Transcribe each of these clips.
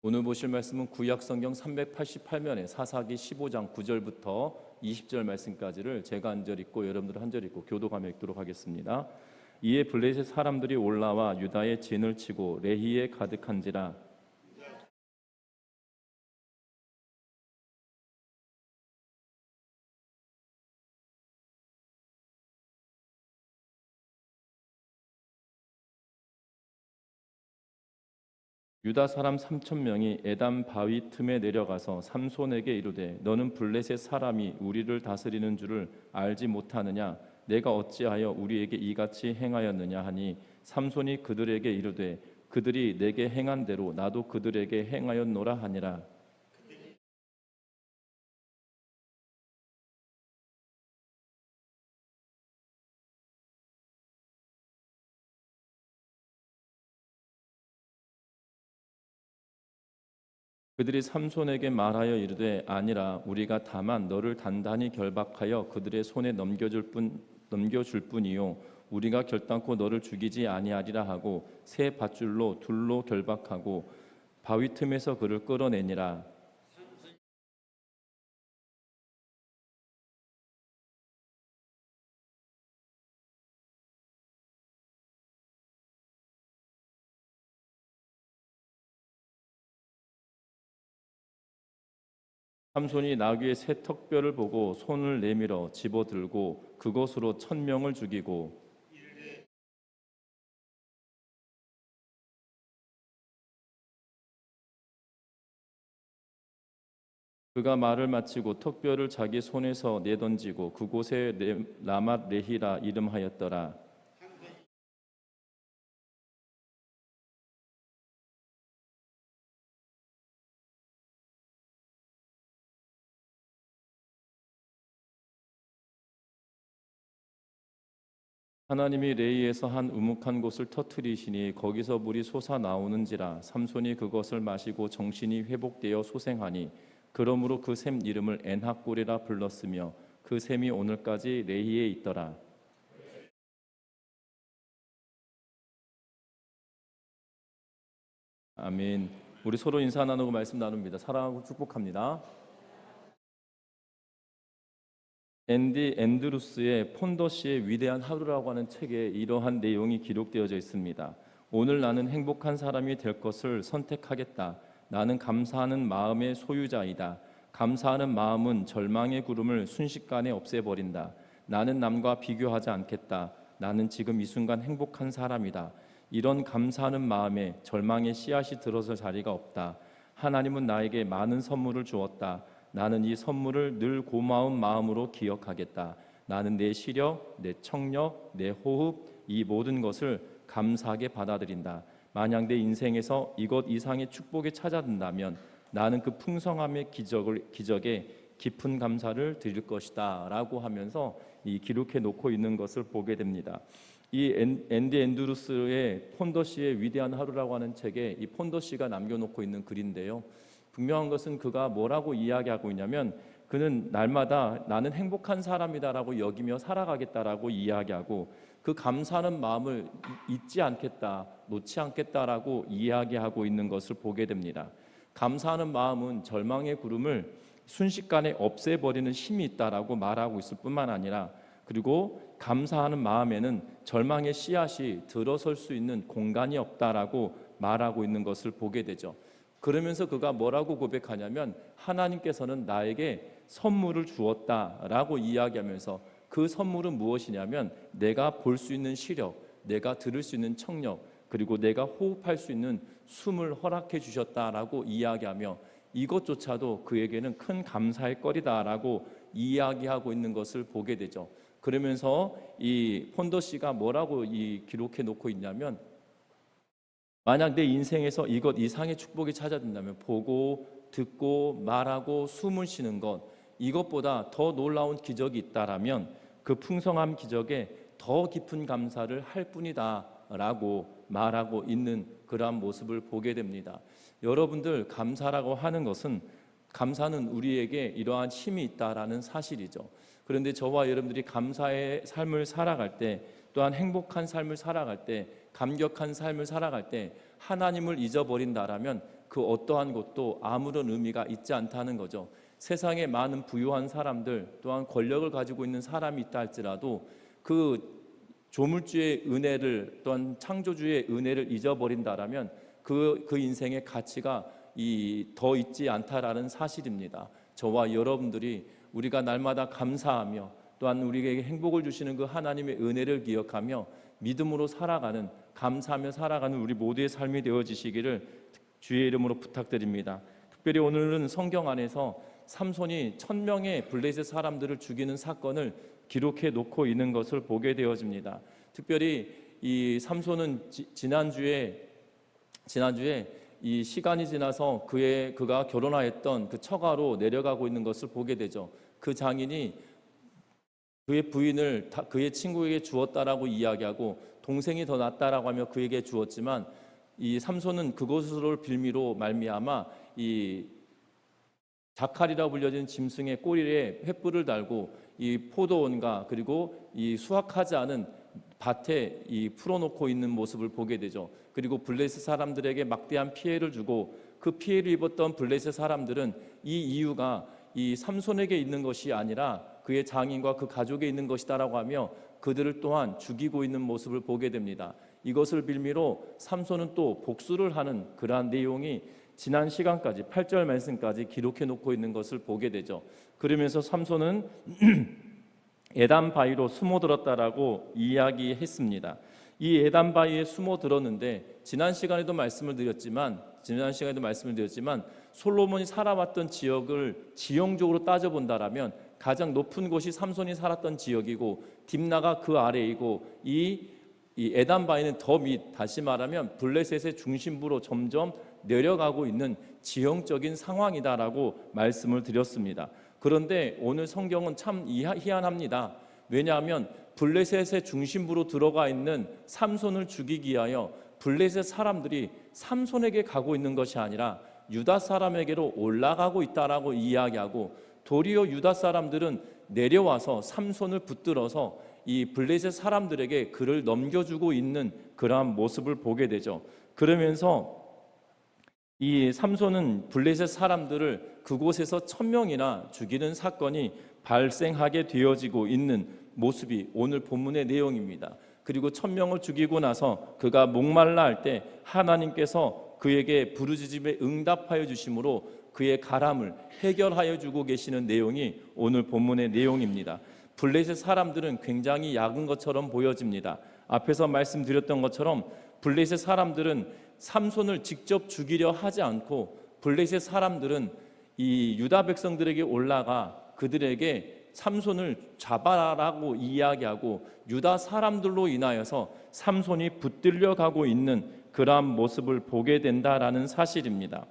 오늘 보실 말씀은 구약성경 388면에 사사기 15장 9절부터 20절 말씀까지를 제가 한 절 읽고 여러분들 한 절 읽고 교도감에 읽도록 하겠습니다. 이에 블레셋 사람들이 올라와 유다의 진을 치고 레히에 가득한지라. 유다 사람 3,000명이 에담 바위 틈에 내려가서 삼손에게 이르되 너는 블레셋 사람이 우리를 다스리는 줄을 알지 못하느냐? 내가 어찌하여 우리에게 이같이 행하였느냐 하니 삼손이 그들에게 이르되 그들이 내게 행한 대로 나도 그들에게 행하였노라 하니라. 그들이 삼손에게 말하여 이르되 아니라 우리가 다만 너를 단단히 결박하여 그들의 손에 넘겨줄 뿐이요 우리가 결단코 너를 죽이지 아니하리라 하고 새 밧줄로 둘로 결박하고 바위 틈에서 그를 끌어내니라. 삼손이 나귀의 새 턱뼈를 보고 손을 내밀어 집어들고 그것으로 1,000명을 죽이고 그가 말을 마치고 턱뼈를 자기 손에서 내던지고 그곳에 라맛 레히라 이름하였더라. 하나님이 레이에서 한 우묵한 곳을 터뜨리시니 거기서 물이 솟아 나오는지라. 삼손이 그것을 마시고 정신이 회복되어 소생하니 그러므로 그 샘 이름을 엔하골이라 불렀으며 그 샘이 오늘까지 레히에 있더라. 아멘. 우리 서로 인사 나누고 말씀 나눕니다. 사랑하고 축복합니다. 앤디 앤드루스의 폰더시의 위대한 하루라고 하는 책에 이러한 내용이 기록되어져 있습니다. 오늘 나는 행복한 사람이 될 것을 선택하겠다. 나는 감사하는 마음의 소유자이다. 감사하는 마음은 절망의 구름을 순식간에 없애버린다. 나는 남과 비교하지 않겠다. 나는 지금 이 순간 행복한 사람이다. 이런 감사하는 마음에 절망의 씨앗이 들어설 자리가 없다. 하나님은 나에게 많은 선물을 주었다. 나는 이 선물을 늘 고마운 마음으로 기억하겠다. 나는 내 시력, 내 청력, 내 호흡, 이 모든 것을 감사하게 받아들인다. 만약 내 인생에서 이것 이상의 축복이 찾아든다면 나는 그 풍성함의 기적에 깊은 감사를 드릴 것이다 라고 하면서 이 기록해 놓고 있는 것을 보게 됩니다. 이 앤디 앤드루스의 폰더시의 위대한 하루라고 하는 책에 이 폰더시가 남겨놓고 있는 글인데요, 분명한 것은 그가 뭐라고 이야기하고 있냐면 그는 날마다 나는 행복한 사람이다라고 여기며 살아가겠다라고 이야기하고 그 감사하는 마음을 잊지 않겠다, 놓지 않겠다라고 이야기하고 있는 것을 보게 됩니다. 감사하는 마음은 절망의 구름을 순식간에 없애버리는 힘이 있다라고 말하고 있을 뿐만 아니라 그리고 감사하는 마음에는 절망의 씨앗이 들어설 수 있는 공간이 없다라고 말하고 있는 것을 보게 되죠. 그러면서 그가 뭐라고 고백하냐면 하나님께서는 나에게 선물을 주었다라고 이야기하면서 그 선물은 무엇이냐면 내가 볼 수 있는 시력, 내가 들을 수 있는 청력, 그리고 내가 호흡할 수 있는 숨을 허락해 주셨다라고 이야기하며 이것조차도 그에게는 큰 감사의 거리다라고 이야기하고 있는 것을 보게 되죠. 그러면서 이 폰더시가 뭐라고 기록해 놓고 있냐면 만약 내 인생에서 이것 이상의 축복이 찾아든다면 보고 듣고 말하고 숨을 쉬는 것 이것보다 더 놀라운 기적이 있다라면 그 풍성한 기적에 더 깊은 감사를 할 뿐이다 라고 말하고 있는 그러한 모습을 보게 됩니다. 여러분들 감사라고 하는 것은 감사는 우리에게 이러한 힘이 있다라는 사실이죠. 그런데 저와 여러분들이 감사의 삶을 살아갈 때 또한 행복한 삶을 살아갈 때 감격한 삶을 살아갈 때 하나님을 잊어버린다라면 그 어떠한 것도 아무런 의미가 있지 않다는 거죠. 세상에 많은 부유한 사람들 또한 권력을 가지고 있는 사람이 있다 할지라도 그 조물주의 은혜를 또한 창조주의 은혜를 잊어버린다라면 그 인생의 가치가 더 있지 않다라는 사실입니다. 저와 여러분들이 우리가 날마다 감사하며 또한 우리에게 행복을 주시는 그 하나님의 은혜를 기억하며 믿음으로 살아가는, 감사하며 살아가는 우리 모두의 삶이 되어지시기를 주의 이름으로 부탁드립니다. 특별히 오늘은 성경 안에서 삼손이 1000명의 블레셋 사람들을 죽이는 사건을 기록해 놓고 있는 것을 보게 되어집니다. 특별히 이 삼손은 지난주에 이 시간이 지나서 그가 결혼하였던 그 처가로 내려가고 있는 것을 보게 되죠. 그 장인이 그의 부인을 그의 친구에게 주었다라고 이야기하고 동생이 더 낫다라고 하며 그에게 주었지만 이 삼손은 그것을 빌미로 말미암아 이 자칼이라고 불려진 짐승의 꼬리에 횃불을 달고 이 포도원과 그리고 이 수확하지 않은 밭에 풀어놓고 있는 모습을 보게 되죠. 그리고 블레셋 사람들에게 막대한 피해를 주고 그 피해를 입었던 블레셋 사람들은 이 이유가 이 삼손에게 있는 것이 아니라 그의 장인과 그 가족에 있는 것이다라고 하며 그들을 또한 죽이고 있는 모습을 보게 됩니다. 이것을 빌미로 삼손은 또 복수를 하는 그러한 내용이 지난 시간까지 8절 말씀까지 기록해 놓고 있는 것을 보게 되죠. 그러면서 삼손은 에단 바위로 숨어들었다라고 이야기했습니다. 이 에단 바위에 숨어들었는데 지난 시간에도 말씀을 드렸지만 솔로몬이 살아왔던 지역을 지형적으로 따져본다라면 가장 높은 곳이 삼손이 살았던 지역이고 딥나가 그 아래이고 이 에단 바위는 더 밑, 다시 말하면 블레셋의 중심부로 점점 내려가고 있는 지형적인 상황이다라고 말씀을 드렸습니다. 그런데 오늘 성경은 참 희한합니다. 왜냐하면 블레셋의 중심부로 들어가 있는 삼손을 죽이기 위하여 블레셋 사람들이 삼손에게 가고 있는 것이 아니라 유다 사람에게로 올라가고 있다라고 이야기하고 도리어 유다 사람들은 내려와서 삼손을 붙들어서 이 블레셋 사람들에게 그를 넘겨주고 있는 그러한 모습을 보게 되죠. 그러면서 이 삼손은 블레셋 사람들을 그곳에서 1000명이나 죽이는 사건이 발생하게 되어지고 있는 모습이 오늘 본문의 내용입니다. 그리고 1000명을 죽이고 나서 그가 목말라 할 때 하나님께서 그에게 부르짖음에 응답하여 주심으로 그의 가람을 해결하여 주고 계시는 내용이 오늘 본문의 내용입니다. 블레셋 사람들은 굉장히 약은 것처럼 보여집니다. 앞에서 말씀드렸던 것처럼 블레셋 사람들은 삼손을 직접 죽이려 하지 않고 블레셋 사람들은 이 유다 백성들에게 올라가 그들에게 삼손을 잡아라라고 이야기하고 유다 사람들로 인하여서 삼손이 붙들려 가고 있는 그러한 모습을 보게 된다라는 사실입니다.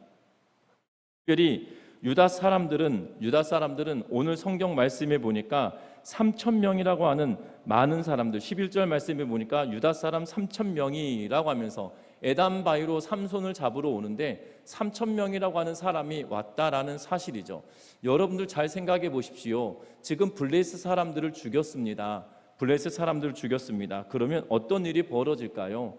특별히 유다 사람들은 오늘 성경 말씀에 보니까 3000명이라고 하는 많은 사람들, 11절 말씀에 보니까 유다 사람 3000명이라고 하면서 에단 바위로 삼손을 잡으러 오는데 3000명이라고 하는 사람이 왔다라는 사실이죠. 여러분들 잘 생각해 보십시오. 지금 블레셋 사람들을 죽였습니다. 그러면 어떤 일이 벌어질까요?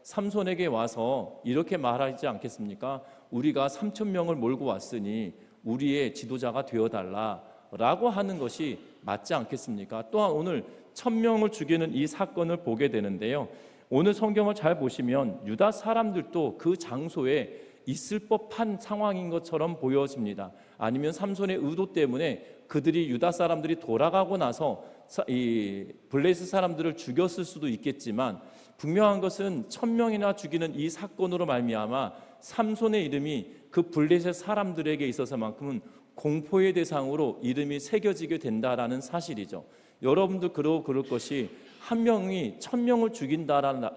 삼손에게 와서 이렇게 말하지 않겠습니까? 우리가 3000명을 몰고 왔으니 우리의 지도자가 되어달라라고 하는 것이 맞지 않겠습니까? 또한 오늘 1000명을 죽이는 이 사건을 보게 되는데요. 오늘 성경을 잘 보시면 유다 사람들도 그 장소에 있을 법한 상황인 것처럼 보여집니다. 아니면 삼손의 의도 때문에 그들이 유다 사람들이 돌아가고 나서 이 블레셋 사람들을 죽였을 수도 있겠지만 분명한 것은 1000명이나 죽이는 이 사건으로 말미암아 삼손의 이름이 그 블레셋 사람들에게 있어서만큼은 공포의 대상으로 이름이 새겨지게 된다라는 사실이죠. 여러분도 그럴 것이 한 명이 1000명을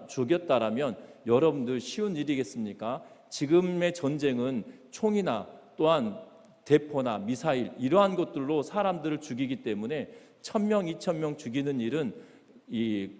죽였다라면 여러분들 쉬운 일이겠습니까? 지금의 전쟁은 총이나 또한 대포나 미사일 이러한 것들로 사람들을 죽이기 때문에 1000명, 2000명 죽이는 일은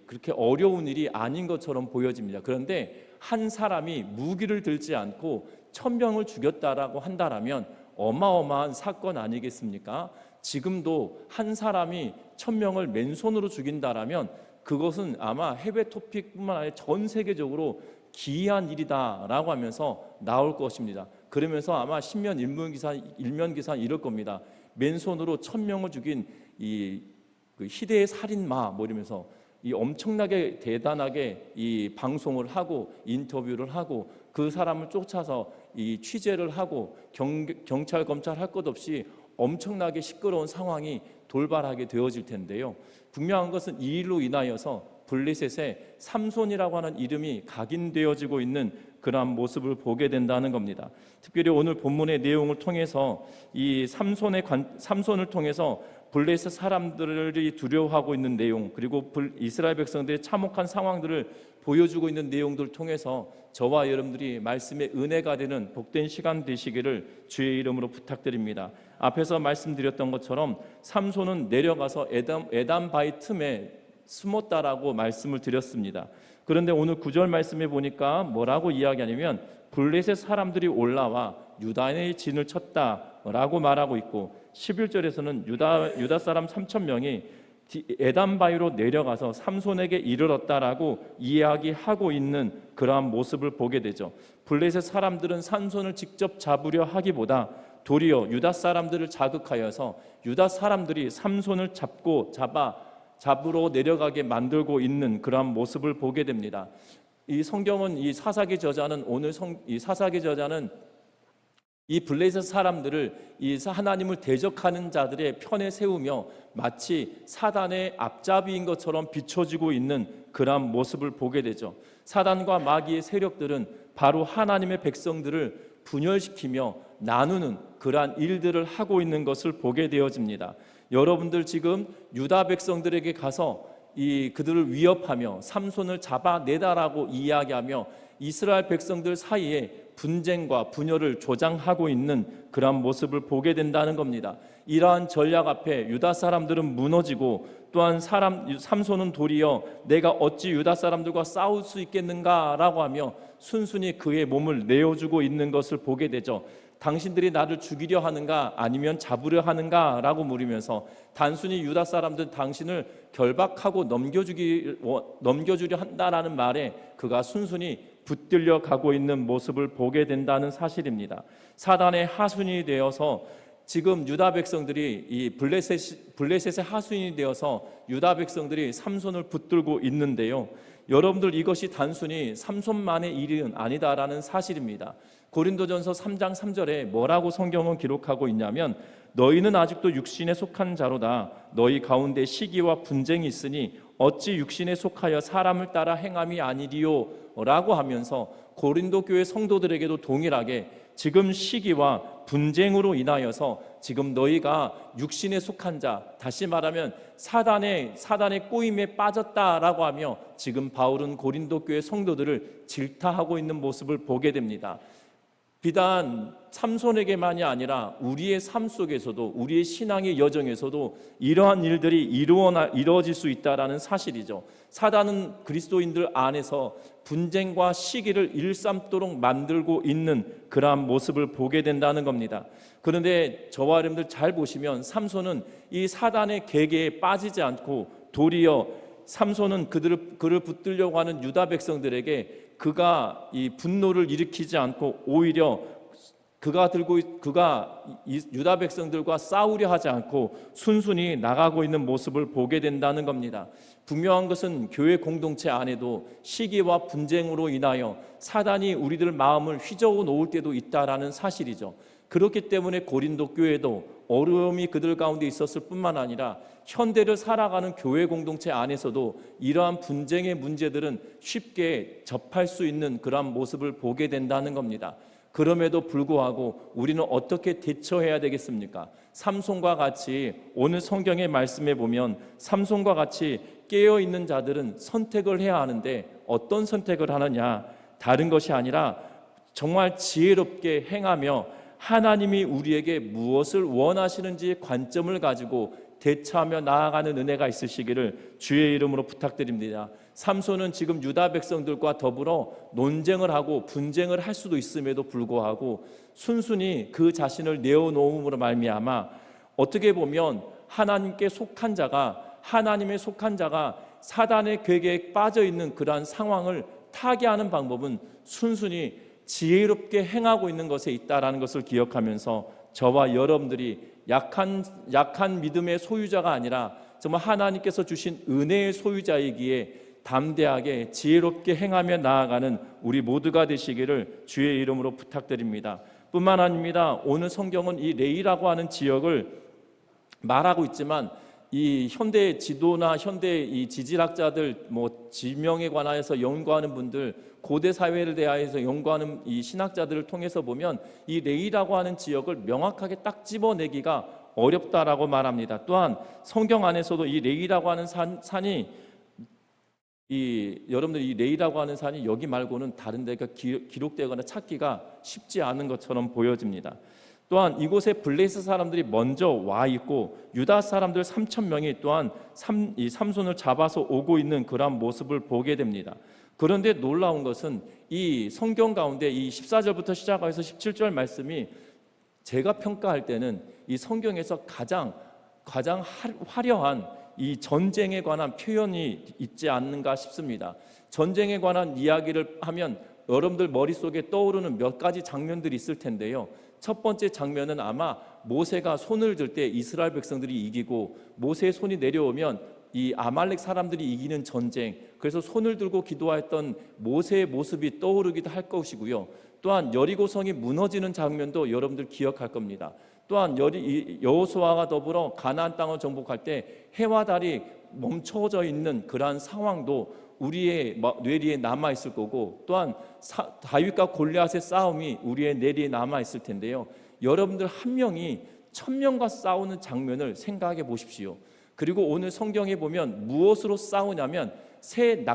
그렇게 어려운 일이 아닌 것처럼 보여집니다. 그런데 한 사람이 무기를 들지 않고 1000명을 죽였다라고 한다라면 어마어마한 사건 아니겠습니까? 지금도 한 사람이 1000명을 맨손으로 죽인다라면 그것은 아마 해외 토픽뿐만 아니라 전 세계적으로 기이한 일이다라고 하면서 나올 것입니다. 그러면서 아마 신면 일면기사 이럴 겁니다. 맨손으로 1000명을 죽인 그 희대의 살인마 뭐 이러면서 이 엄청나게 대단하게 이 방송을 하고 인터뷰를 하고 그 사람을 쫓아서 이 취재를 하고 경찰 검찰 할 것 없이 엄청나게 시끄러운 상황이 돌발하게 되어질 텐데요. 분명한 것은 이 일로 인하여서 블레셋의 삼손이라고 하는 이름이 각인되어지고 있는 그러한 모습을 보게 된다는 겁니다. 특별히 오늘 본문의 내용을 통해서 이 삼손을 통해서 블레셋 사람들이 두려워하고 있는 내용, 그리고 이스라엘 백성들의 참혹한 상황들을 보여주고 있는 내용들을 통해서 저와 여러분들이 말씀의 은혜가 되는 복된 시간 되시기를 주의 이름으로 부탁드립니다. 앞에서 말씀드렸던 것처럼 삼손은 내려가서 에담 바위 틈에 숨었다라고 말씀을 드렸습니다. 그런데 오늘 9절 말씀에 보니까 뭐라고 이야기하냐면 블레셋 사람들이 올라와 유다인의 진을 쳤다라고 말하고 있고, 11절에서는 유다 사람 3,000명이 에담 바위로 내려가서 삼손에게 이르렀다라고 이야기하고 있는 그러한 모습을 보게 되죠. 블레셋 사람들은 삼손을 직접 잡으려 하기보다 도리어 유다 사람들을 자극하여서 유다 사람들이 삼손을 잡으러 내려가게 만들고 있는 그러한 모습을 보게 됩니다. 이 성경은 이 사사기 저자는 이 블레셋 사람들을 이 하나님을 대적하는 자들의 편에 세우며 마치 사단의 앞잡이인 것처럼 비춰지고 있는 그러한 모습을 보게 되죠. 사단과 마귀의 세력들은 바로 하나님의 백성들을 분열시키며 나누는 그러한 일들을 하고 있는 것을 보게 되어집니다. 여러분들 지금 유다 백성들에게 가서 그들을 위협하며 삼손을 잡아내다라고 이야기하며 이스라엘 백성들 사이에 분쟁과 분열을 조장하고 있는 그러한 모습을 보게 된다는 겁니다. 이러한 전략 앞에 유다 사람들은 무너지고, 또한 삼손은 도리어 내가 어찌 유다 사람들과 싸울 수 있겠는가라고 하며 순순히 그의 몸을 내어주고 있는 것을 보게 되죠. 당신들이 나를 죽이려 하는가 아니면 잡으려 하는가 라고 물으면서 단순히 유다 사람들은 당신을 결박하고 넘겨주려 한다라는 말에 그가 순순히 붙들려 가고 있는 모습을 보게 된다는 사실입니다. 사단의 하순이 되어서 지금 유다 백성들이 이 블레셋의 하순이 되어서 유다 백성들이 삼손을 붙들고 있는데요. 여러분들, 이것이 단순히 삼손만의 일은 아니다라는 사실입니다. 고린도전서 3장 3절에 뭐라고 성경은 기록하고 있냐면, 너희는 아직도 육신에 속한 자로다. 너희 가운데 시기와 분쟁이 있으니 어찌 육신에 속하여 사람을 따라 행함이 아니리요 라고 하면서 고린도 교회 성도들에게도 동일하게 지금 시기와 분쟁으로 인하여서 지금 너희가 육신에 속한 자, 다시 말하면 사단의 꼬임에 빠졌다라고 하며 지금 바울은 고린도 교회 성도들을 질타하고 있는 모습을 보게 됩니다. 비단 삼손에게만이 아니라 우리의 삶 속에서도, 우리의 신앙의 여정에서도 이러한 일들이 이루어질 수 있다라는 사실이죠. 사단은 그리스도인들 안에서 분쟁과 시기를 일삼도록 만들고 있는 그러한 모습을 보게 된다는 겁니다. 그런데 저와 여러분들 잘 보시면 삼손은 이 사단의 계계에 빠지지 않고 도리어 삼손은 그를 붙들려고 하는 유다 백성들에게 그가 이 분노를 일으키지 않고 오히려 그가 유다 백성들과 싸우려 하지 않고 순순히 나가고 있는 모습을 보게 된다는 겁니다. 분명한 것은 교회 공동체 안에도 시기와 분쟁으로 인하여 사단이 우리들 마음을 휘저어 놓을 때도 있다라는 사실이죠. 그렇기 때문에 고린도 교회도 어려움이 그들 가운데 있었을 뿐만 아니라 현대를 살아가는 교회 공동체 안에서도 이러한 분쟁의 문제들은 쉽게 접할 수 있는 그러한 모습을 보게 된다는 겁니다. 그럼에도 불구하고 우리는 어떻게 대처해야 되겠습니까? 삼손과 같이 오늘 성경의 말씀에 보면 삼손과 같이 깨어있는 자들은 선택을 해야 하는데 어떤 선택을 하느냐? 다른 것이 아니라 정말 지혜롭게 행하며 하나님이 우리에게 무엇을 원하시는지 관점을 가지고 대처하며 나아가는 은혜가 있으시기를 주의 이름으로 부탁드립니다. 삼손은 지금 유다 백성들과 더불어 논쟁을 하고 분쟁을 할 수도 있음에도 불구하고 순순히 그 자신을 내어놓음으로 말미암아 어떻게 보면 하나님의 속한 자가 사단의 괴계에 빠져 있는 그러한 상황을 타개하는 방법은 순순히 지혜롭게 행하고 있는 것에 있다라는 것을 기억하면서 저와 여러분들이 약한 믿음의 소유자가 아니라 정말 하나님께서 주신 은혜의 소유자이기에 담대하게 지혜롭게 행하며 나아가는 우리 모두가 되시기를 주의 이름으로 부탁드립니다. 뿐만 아닙니다. 오늘 성경은 이 레이라고 하는 지역을 말하고 있지만 이 현대 지도나 현대 이 지질학자들 지명에 관하여서 연구하는 분들, 고대 사회를 대하여서 연구하는 이 신학자들을 통해서 보면 이 레이라고 하는 지역을 명확하게 딱 집어내기가 어렵다라고 말합니다. 또한 성경 안에서도 이 레이라고 하는 산이 여러분들 이 레이라고 하는 산이 여기 말고는 다른 데가 기록되거나 찾기가 쉽지 않은 것처럼 보여집니다. 또한 이곳에 블레셋 사람들이 먼저 와 있고 유다 사람들 3,000명이 또한 이 삼손을 잡아서 오고 있는 그런 모습을 보게 됩니다. 그런데 놀라운 것은 이 성경 가운데 이 14절부터 시작해서 17절 말씀이 제가 평가할 때는 이 성경에서 가장 화려한 이 전쟁에 관한 표현이 있지 않는가 싶습니다. 전쟁에 관한 이야기를 하면 여러분들 머릿속에 떠오르는 몇 가지 장면들이 있을 텐데요. 첫 번째 장면은 아마 모세가 손을 들 때 이스라엘 백성들이 이기고 모세의 손이 내려오면 이 아말렉 사람들이 이기는 전쟁, 그래서 손을 들고 기도했던 모세의 모습이 떠오르기도 할 것이고요. 또한 여리고성이 무너지는 장면도 여러분들 기억할 겁니다. 또한 여호수아와 더불어 가나안 땅을 정복할 때 해와 달이 멈춰져 있는 그러한 상황도 우리의 뇌리에 남아 있을 거고, 또한 다윗과 골리앗의 싸움이 우리의 뇌리에 남아 있을 텐데요. 여러분들 한 명이 1,000명과 싸우는 장면을 생각해 보십시오. 그리고 오늘 성경에 보면 무엇으로 싸우냐면 새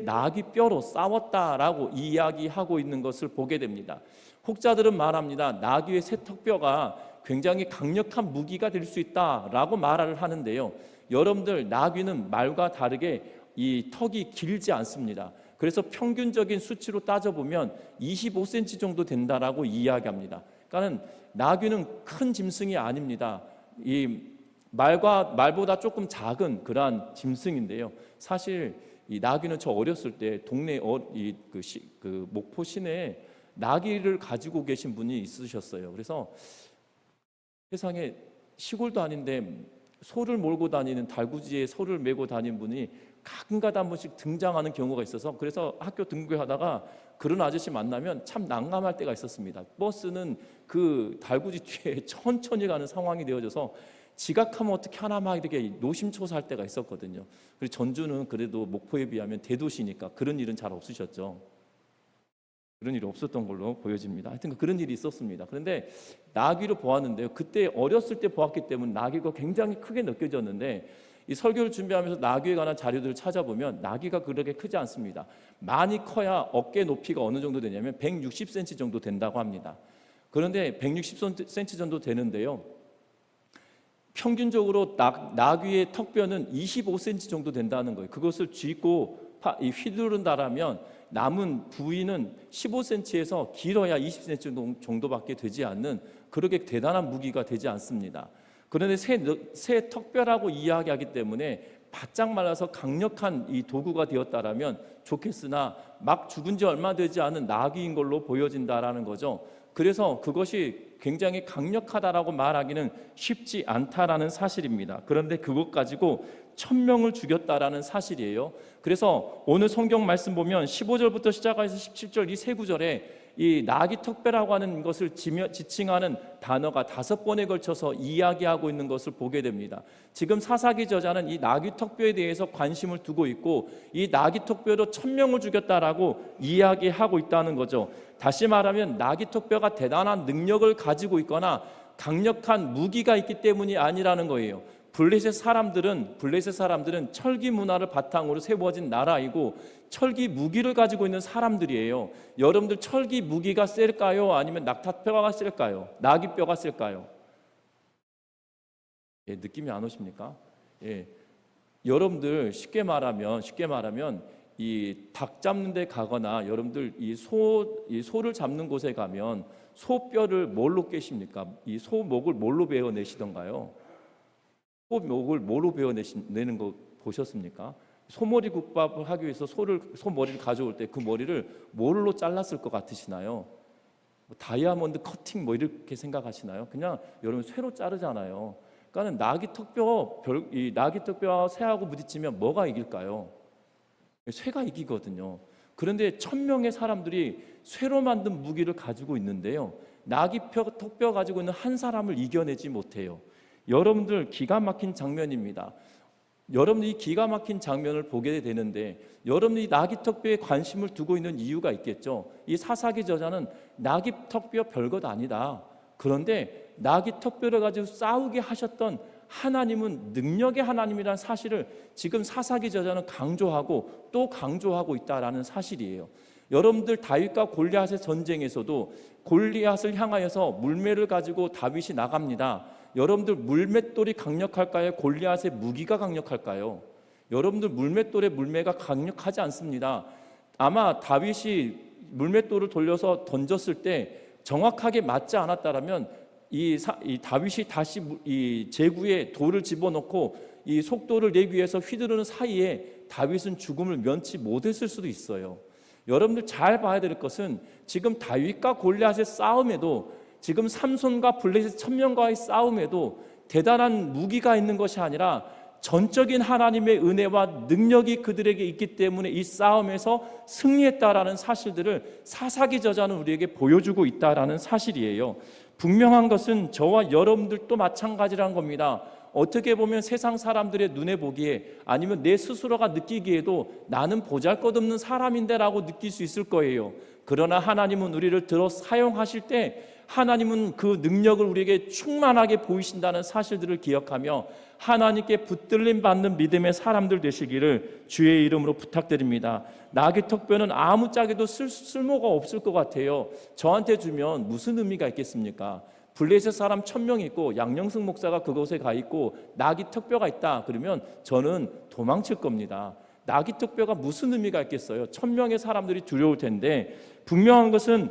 나귀 뼈로 싸웠다라고 이야기하고 있는 것을 보게 됩니다. 혹자들은 말합니다. 나귀의 새 턱뼈가 굉장히 강력한 무기가 될 수 있다라고 말을 하는데요. 여러분들 나귀는 말과 다르게 이 턱이 길지 않습니다. 그래서 평균적인 수치로 따져보면 25cm 정도 된다라고 이야기합니다. 그러니까 나귀는 큰 짐승이 아닙니다. 이 말보다 조금 작은 그러한 짐승인데요. 사실 이 나귀는 저 어렸을 때 동네 목포 시내에 나귀를 가지고 계신 분이 있으셨어요. 그래서 세상에 시골도 아닌데 소를 몰고 다니는 달구지에 소를 메고 다니는 분이 가끔가다 한 번씩 등장하는 경우가 있어서, 그래서 학교 등교하다가 그런 아저씨 만나면 참 난감할 때가 있었습니다. 버스는 그 달구지 뒤에 천천히 가는 상황이 되어져서 지각하면 어떻게 하나 막 이렇게 노심초사할 때가 있었거든요. 그리고 전주는 그래도 목포에 비하면 대도시니까 그런 일은 잘 없으셨죠. 그런 일이 없었던 걸로 보여집니다. 하여튼 그런 일이 있었습니다. 그런데 나귀를 보았는데요. 그때 어렸을 때 보았기 때문에 나귀가 굉장히 크게 느껴졌는데, 이 설교를 준비하면서 나귀에 관한 자료들을 찾아보면 나귀가 그렇게 크지 않습니다. 많이 커야 어깨 높이가 어느 정도 되냐면 160cm 정도 된다고 합니다. 그런데 160cm 정도 되는데요. 평균적으로 나귀의 턱뼈는 25cm 정도 된다는 거예요. 그것을 쥐고 휘두른다라면 남은 부위는 15cm에서 길어야 20cm 정도밖에 되지 않는 그렇게 대단한 무기가 되지 않습니다. 그런데 새 턱뼈라고 이야기하기 때문에 바짝 말라서 강력한 이 도구가 되었다라면 좋겠으나 막 죽은 지 얼마 되지 않은 나귀인 걸로 보여진다라는 거죠. 그래서 그것이 굉장히 강력하다라고 말하기는 쉽지 않다라는 사실입니다. 그런데 그것 가지고 1,000명을 죽였다라는 사실이에요. 그래서 오늘 성경 말씀 보면 15절부터 시작해서 17절 이 세 구절에 이 나귀 턱뼈라고 하는 것을 지칭하는 단어가 5번에 걸쳐서 이야기하고 있는 것을 보게 됩니다. 지금 사사기 저자는 이 나귀 턱뼈에 대해서 관심을 두고 있고 이 나귀 턱뼈로 1,000명을 죽였다라고 이야기하고 있다는 거죠. 다시 말하면 나귀 턱뼈가 대단한 능력을 가지고 있거나 강력한 무기가 있기 때문이 아니라는 거예요. 블레셋 사람들은 철기 문화를 바탕으로 세워진 나라이고 철기 무기를 가지고 있는 사람들이에요. 여러분들 철기 무기가 셀까요? 아니면 낙타뼈가 셀까요? 나귀뼈가 셀까요? 예, 느낌이 안 오십니까? 예, 여러분들 쉽게 말하면 이 닭 잡는 데 가거나 여러분들 이 소를 잡는 곳에 가면 소뼈를 뭘로 깨십니까? 이 소목을 뭘로 베어내시던가요? 소목을 뭐로 베어내는 거 보셨습니까? 소머리 국밥을 하기 위해서 소머리를 가져올 때 그 머리를 뭘로 잘랐을 것 같으시나요? 다이아몬드 커팅 뭐 이렇게 생각하시나요? 그냥 여러분 쇠로 자르잖아요. 그러니까 나귀 턱뼈와 쇠하고 부딪히면 뭐가 이길까요? 쇠가 이기거든요. 그런데 1000명의 사람들이 쇠로 만든 무기를 가지고 있는데요, 나귀 턱뼈 가지고 있는 한 사람을 이겨내지 못해요. 여러분들 기가 막힌 장면입니다. 여러분들이 기가 막힌 장면을 보게 되는데, 여러분들이 나귀 턱뼈에 관심을 두고 있는 이유가 있겠죠. 이 사사기 저자는 나귀 턱뼈 별것 아니다, 그런데 나귀 턱뼈를 가지고 싸우게 하셨던 하나님은 능력의 하나님이라는 사실을 지금 사사기 저자는 강조하고 또 강조하고 있다라는 사실이에요. 여러분들 다윗과 골리앗의 전쟁에서도 골리앗을 향하여서 물매를 가지고 다윗이 나갑니다. 여러분들 물맷돌이 강력할까요? 골리앗의 무기가 강력할까요? 여러분들 물맷돌의 물매가 강력하지 않습니다. 아마 다윗이 물맷돌을 돌려서 던졌을 때 정확하게 맞지 않았다라면 이 다윗이 다시 이 제구에 돌을 집어넣고 이 속도를 내기 위해서 휘두르는 사이에 다윗은 죽음을 면치 못했을 수도 있어요. 여러분들 잘 봐야 될 것은 지금 다윗과 골리앗의 싸움에도, 지금 삼손과 블레셋 1000명과의 싸움에도 대단한 무기가 있는 것이 아니라 전적인 하나님의 은혜와 능력이 그들에게 있기 때문에 이 싸움에서 승리했다라는 사실들을 사사기 저자는 우리에게 보여주고 있다라는 사실이에요. 분명한 것은 저와 여러분들도 마찬가지라는 겁니다. 어떻게 보면 세상 사람들의 눈에 보기에, 아니면 내 스스로가 느끼기에도 나는 보잘것없는 사람인데 라고 느낄 수 있을 거예요. 그러나 하나님은 우리를 들어 사용하실 때 하나님은 그 능력을 우리에게 충만하게 보이신다는 사실들을 기억하며 하나님께 붙들림 받는 믿음의 사람들 되시기를 주의 이름으로 부탁드립니다. 나귀 턱뼈는 아무짝에도 쓸모가 없을 것 같아요. 저한테 주면 무슨 의미가 있겠습니까? 블레셋 사람 1000명 있고 양영승 목사가 그곳에 가 있고 나귀 턱뼈가 있다 그러면 저는 도망칠 겁니다. 나귀 턱뼈가 무슨 의미가 있겠어요? 1000명의 사람들이 두려울 텐데, 분명한 것은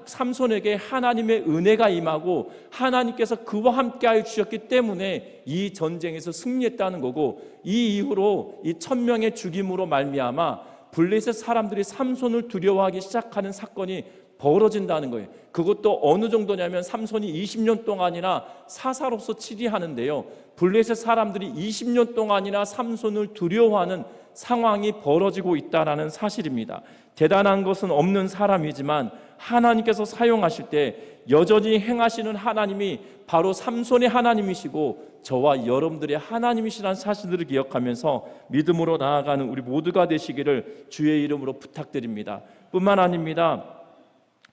삼손에게 하나님의 은혜가 임하고 하나님께서 그와 함께하여 주셨기 때문에 이 전쟁에서 승리했다는 거고, 이 이후로 이 1000명의 죽임으로 말미암아 블레셋 사람들이 삼손을 두려워하기 시작하는 사건이 벌어진다는 거예요. 그것도 어느 정도냐면 삼손이 20년 동안이나 사사로서 치리하는데요, 블레셋 사람들이 20년 동안이나 삼손을 두려워하는 상황이 벌어지고 있다는 사실입니다. 대단한 것은 없는 사람이지만 하나님께서 사용하실 때 여전히 행하시는 하나님이 바로 삼손의 하나님이시고 저와 여러분들의 하나님이시라는 사실들을 기억하면서 믿음으로 나아가는 우리 모두가 되시기를 주의 이름으로 부탁드립니다. 뿐만 아닙니다.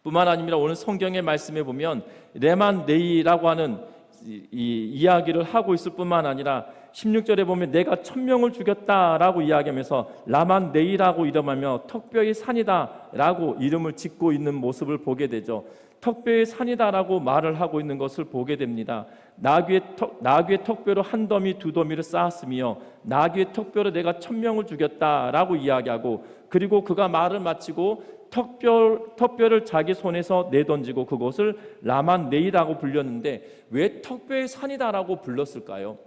오늘 성경의 말씀에 보면 레만네이라고 하는 이 이야기를 하고 있을 뿐만 아니라 16절에 보면 내가 1000명을 죽였다라고 이야기하면서 라만네이라고 이름하며 턱뼈의 산이다라고 이름을 짓고 있는 모습을 보게 되죠. 턱뼈의 산이다라고 말을 하고 있는 것을 보게 됩니다. 나귀의 턱뼈로 한 더미 두 더미를 쌓았으며 나귀의 턱뼈로 내가 1000명을 죽였다라고 이야기하고, 그리고 그가 말을 마치고 턱뼈를 자기 손에서 내던지고 그것을 라만네이라고 불렸는데, 왜 턱뼈의 산이다라고 불렀을까요?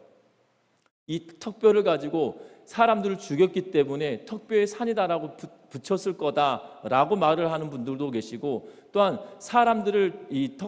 이 턱뼈를 가지고 사람들을 죽였기 때문에 턱뼈의 산이다라고 붙였을 거다라고 말을 하는 분들도 계시고, 또한 사람들을 이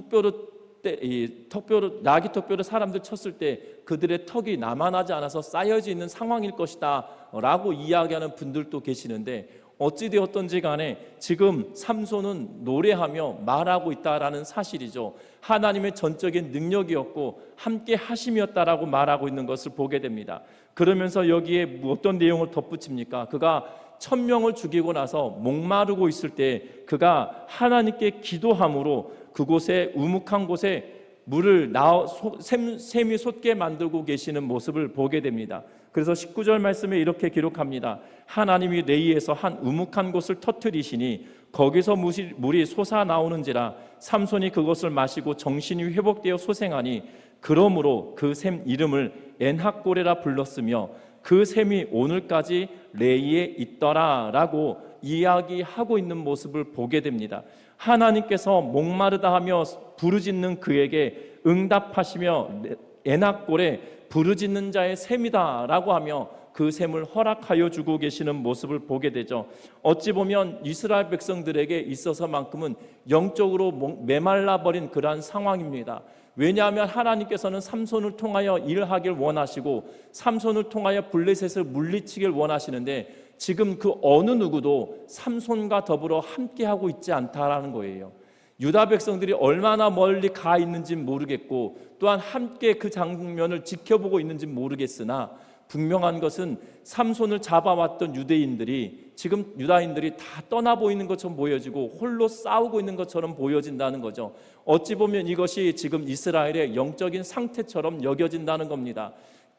나귀 턱뼈를 사람들 쳤을 때 그들의 턱이 남아나지 않아서 쌓여져 있는 상황일 것이다라고 이야기하는 분들도 계시는데, 어찌되었던지 간에 지금 삼손은 노래하며 말하고 있다라는 사실이죠. 하나님의 전적인 능력이었고 함께 하심이었다라고 말하고 있는 것을 보게 됩니다. 그러면서 여기에 어떤 내용을 덧붙입니까? 그가 1000명을 죽이고 나서 목마르고 있을 때 그가 하나님께 기도함으로 그곳에 우묵한 곳에 물을 샘이 솟게 만들고 계시는 모습을 보게 됩니다. 그래서 19절 말씀에 이렇게 기록합니다. 하나님이 레이에서 한 우묵한 곳을 터뜨리시니 거기서 물이 솟아나오는지라 삼손이 그것을 마시고 정신이 회복되어 소생하니 그러므로 그 샘 이름을 엔학고레라 불렀으며 그 샘이 오늘까지 레이에 있더라라고 이야기하고 있는 모습을 보게 됩니다. 하나님께서 목마르다 하며 부르짖는 그에게 응답하시며 엔학고레 부르짖는 자의 샘이다라고 하며 그 샘을 허락하여 주고 계시는 모습을 보게 되죠. 어찌 보면 이스라엘 백성들에게 있어서만큼은 영적으로 메말라 버린 그러한 상황입니다. 왜냐하면 하나님께서는 삼손을 통하여 일하길 원하시고 삼손을 통하여 블레셋을 물리치길 원하시는데 지금 그 어느 누구도 삼손과 더불어 함께하고 있지 않다라는 거예요. 유다 백성들이 얼마나 멀리 가 있는지 모르겠고 또한 함께 그 장면을 지켜보고 있는지 모르겠으나 분명한 것은 삼손을 잡아왔던 유대인들이 지금 유다인들이 다 떠나 보이는 것처럼 보여지고 홀로 싸우고 있는 것처럼 보여진다는 거죠. 어찌 보면 이것이 지금 이스라엘의 영적인 상태처럼 여겨진다는 겁니다.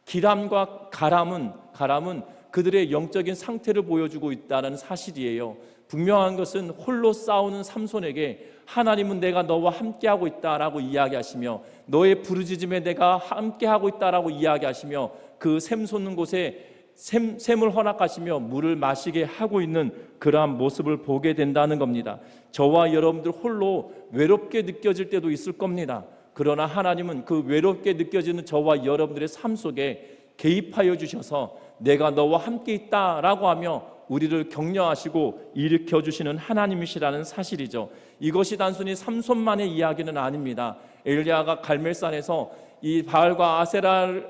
기람과 가람은 그들의 영적인 상태를 보여주고 있다는 사실이에요. 분명한 것은 홀로 싸우는 삼손에게 하나님은 내가 너와 함께하고 있다라고 이야기하시며 너의 부르짖음에 내가 함께하고 있다라고 이야기하시며 그 샘 솟는 곳에 샘을 허락하시며 물을 마시게 하고 있는 그러한 모습을 보게 된다는 겁니다. 저와 여러분들 홀로 외롭게 느껴질 때도 있을 겁니다. 그러나 하나님은 그 외롭게 느껴지는 저와 여러분들의 삶 속에 개입하여 주셔서 내가 너와 함께 있다라고 하며 우리를 격려하시고 일으켜 주시는 하나님이시라는 사실이죠. 이것이 단순히 삼손만의 이야기는 아닙니다. 엘리야가 갈멜산에서 이 바알과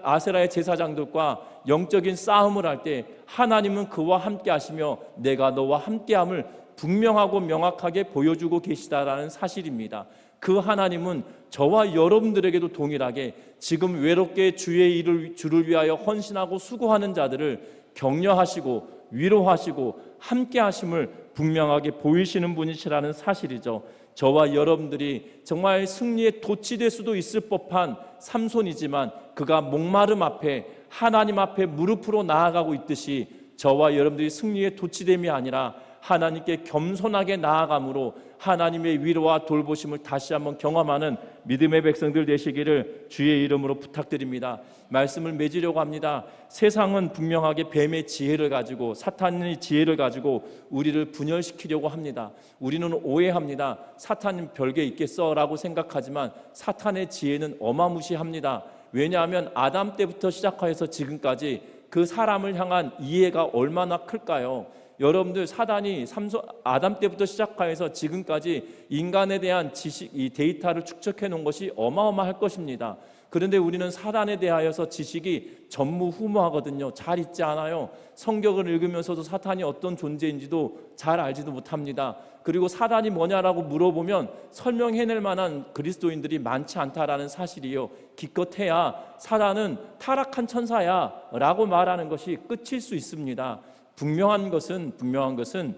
아세라의 제사장들과 영적인 싸움을 할 때 하나님은 그와 함께 하시며 내가 너와 함께함을 분명하고 명확하게 보여주고 계시다라는 사실입니다. 그 하나님은 저와 여러분들에게도 동일하게 지금 외롭게 주를 위하여 헌신하고 수고하는 자들을 격려하시고 위로하시고 함께 하심을 분명하게 보이시는 분이시라는 사실이죠. 저와 여러분들이 정말 승리에 도취될 수도 있을 법한 삼손이지만 그가 목마름 앞에 하나님 앞에 무릎으로 나아가고 있듯이 저와 여러분들이 승리에 도취됨이 아니라 하나님께 겸손하게 나아감으로 하나님의 위로와 돌보심을 다시 한번 경험하는 믿음의 백성들 되시기를 주의 이름으로 부탁드립니다. 말씀을 맺으려고 합니다. 세상은 분명하게 뱀의 지혜를 가지고 사탄의 지혜를 가지고 우리를 분열시키려고 합니다. 우리는 오해합니다. 사탄은 별게 있겠어라고 생각하지만 사탄의 지혜는 어마무시합니다. 왜냐하면 아담 때부터 시작하여서 지금까지 그 사람을 향한 이해가 얼마나 클까요? 여러분들 사단이 아담 때부터 시작하여서 지금까지 인간에 대한 지식, 이 데이터를 축적해 놓은 것이 어마어마할 것입니다. 그런데 우리는 사단에 대하여서 지식이 전무후무하거든요. 잘 잊지 않아요. 성경을 읽으면서도 사탄이 어떤 존재인지도 잘 알지도 못합니다. 그리고 사단이 뭐냐라고 물어보면 설명해낼 만한 그리스도인들이 많지 않다라는 사실이요. 기껏해야 사단은 타락한 천사야 라고 말하는 것이 끝일 수 있습니다. 분명한 것은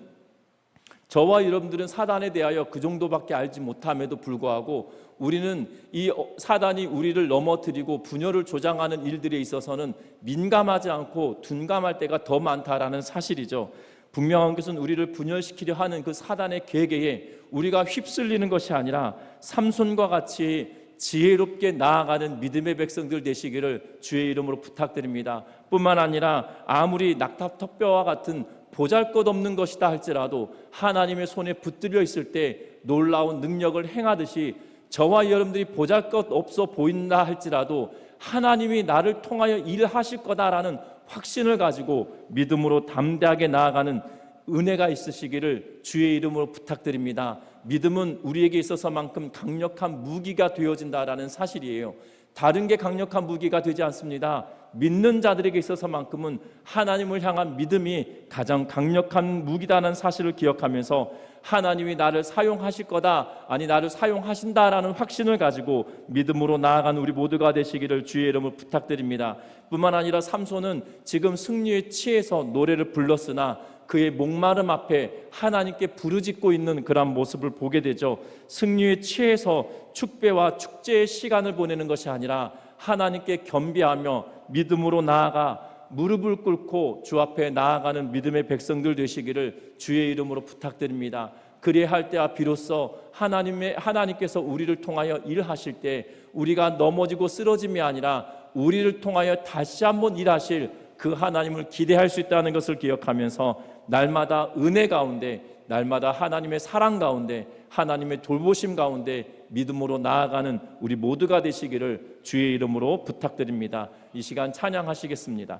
저와 여러분들은 사단에 대하여 그 정도밖에 알지 못함에도 불구하고 우리는 이 사단이 우리를 넘어뜨리고 분열을 조장하는 일들에 있어서는 민감하지 않고 둔감할 때가 더 많다라는 사실이죠. 분명한 것은 우리를 분열시키려 하는 그 사단의 계계에 우리가 휩쓸리는 것이 아니라 삼손과 같이 지혜롭게 나아가는 믿음의 백성들 되시기를 주의 이름으로 부탁드립니다. 뿐만 아니라 아무리 낙타턱뼈와 같은 보잘것없는 것이다 할지라도 하나님의 손에 붙들려 있을 때 놀라운 능력을 행하듯이 저와 여러분들이 보잘것없어 보인다 할지라도 하나님이 나를 통하여 일하실 거다라는 확신을 가지고 믿음으로 담대하게 나아가는 은혜가 있으시기를 주의 이름으로 부탁드립니다. 믿음은 우리에게 있어서만큼 강력한 무기가 되어진다라는 사실이에요. 다른 게 강력한 무기가 되지 않습니다. 믿는 자들에게 있어서만큼은 하나님을 향한 믿음이 가장 강력한 무기다라는 사실을 기억하면서 하나님이 나를 사용하실 거다, 아니 나를 사용하신다라는 확신을 가지고 믿음으로 나아가는 우리 모두가 되시기를 주의 이름으로 부탁드립니다. 뿐만 아니라 삼손은 지금 승리에 취해서 노래를 불렀으나 그의 목마름 앞에 하나님께 부르짖고 있는 그런 모습을 보게 되죠. 승리에 취해서 축배와 축제의 시간을 보내는 것이 아니라 하나님께 겸비하며 믿음으로 나아가 무릎을 꿇고 주 앞에 나아가는 믿음의 백성들 되시기를 주의 이름으로 부탁드립니다. 그리할 때와 비로소 하나님께서 우리를 통하여 일하실 때 우리가 넘어지고 쓰러짐이 아니라 우리를 통하여 다시 한번 일하실 그 하나님을 기대할 수 있다는 것을 기억하면서 날마다 은혜 가운데, 날마다 하나님의 사랑 가운데, 하나님의 돌보심 가운데 믿음으로 나아가는 우리 모두가 되시기를 주의 이름으로 부탁드립니다. 이 시간 찬양하시겠습니다.